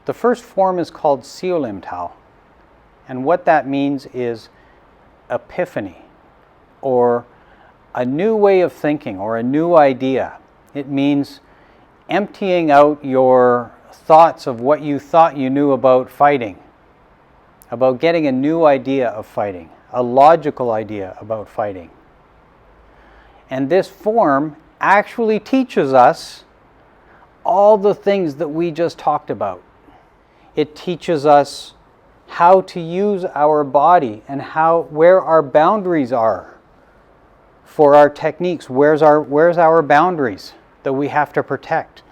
The first form is called Siu Nim, and what that means is epiphany, or a new way of thinking, or a new idea. It means emptying out your thoughts of what you thought you knew about fighting, about getting a new idea of fighting, a logical idea about fighting. And this form actually teaches us all the things that we just talked about. It teaches us how to use our body and where our boundaries are for our techniques. Where's our boundaries that we have to protect?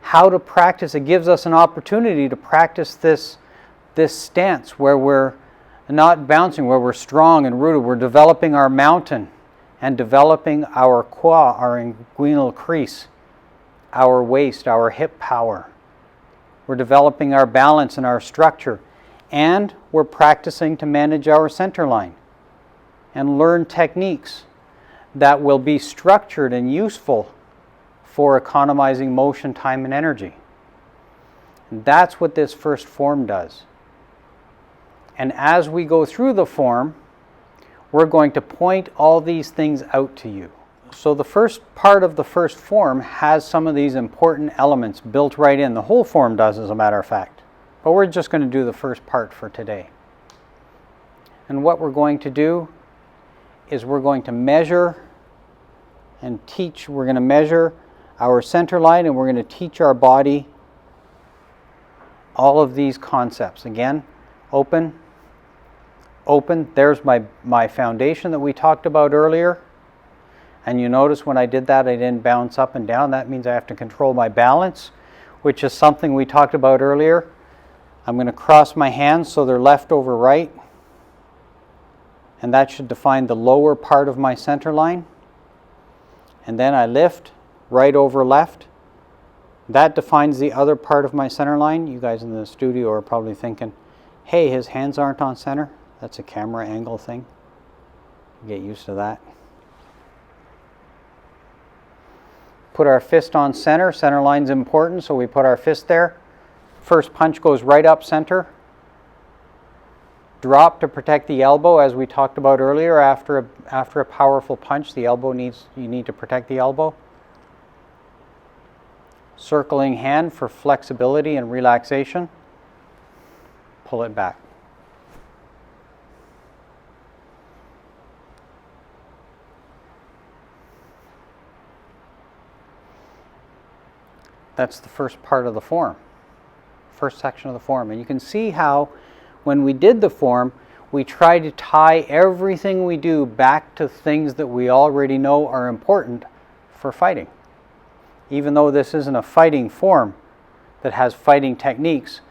How to practice. It gives us an opportunity to practice this stance where we're not bouncing, where we're strong and rooted. We're developing our mountain and developing our qua, our inguinal crease, our waist, our hip power. We're developing our balance and our structure. And we're practicing to manage our center line and learn techniques that will be structured and useful for economizing motion, time, and energy. And that's what this first form does. And as we go through the form, we're going to point all these things out to you. So the first part of the first form has some of these important elements built right in. The whole form does, as a matter of fact. But we're just going to do the first part for today. And what we're going to do is we're going to measure and teach. We're going to measure our center line, and we're going to teach our body all of these concepts. Again, open, open. There's my foundation that we talked about earlier. And you notice when I did that, I didn't bounce up and down. That means I have to control my balance, which is something we talked about earlier. I'm going to cross my hands so they're left over right. And that should define the lower part of my center line. And then I lift right over left. That defines the other part of my center line. You guys in the studio are probably thinking, hey, his hands aren't on center. That's a camera angle thing. Get used to that. Put our fist on center. Center line's important, so we put our fist there. First punch goes right up center. Drop to protect the elbow, as we talked about earlier. After a powerful punch, you need to protect the elbow. Circling hand for flexibility and relaxation. Pull it back. That's the first part of the form. First section of the form. And you can see how when we did the form, we try to tie everything we do back to things that we already know are important for fighting. Even though this isn't a fighting form that has fighting techniques,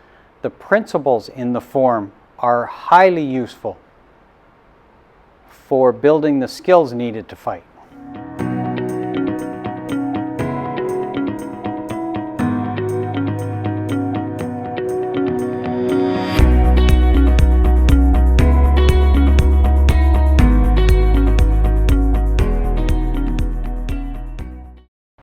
the principles in the form are highly useful for building the skills needed to fight.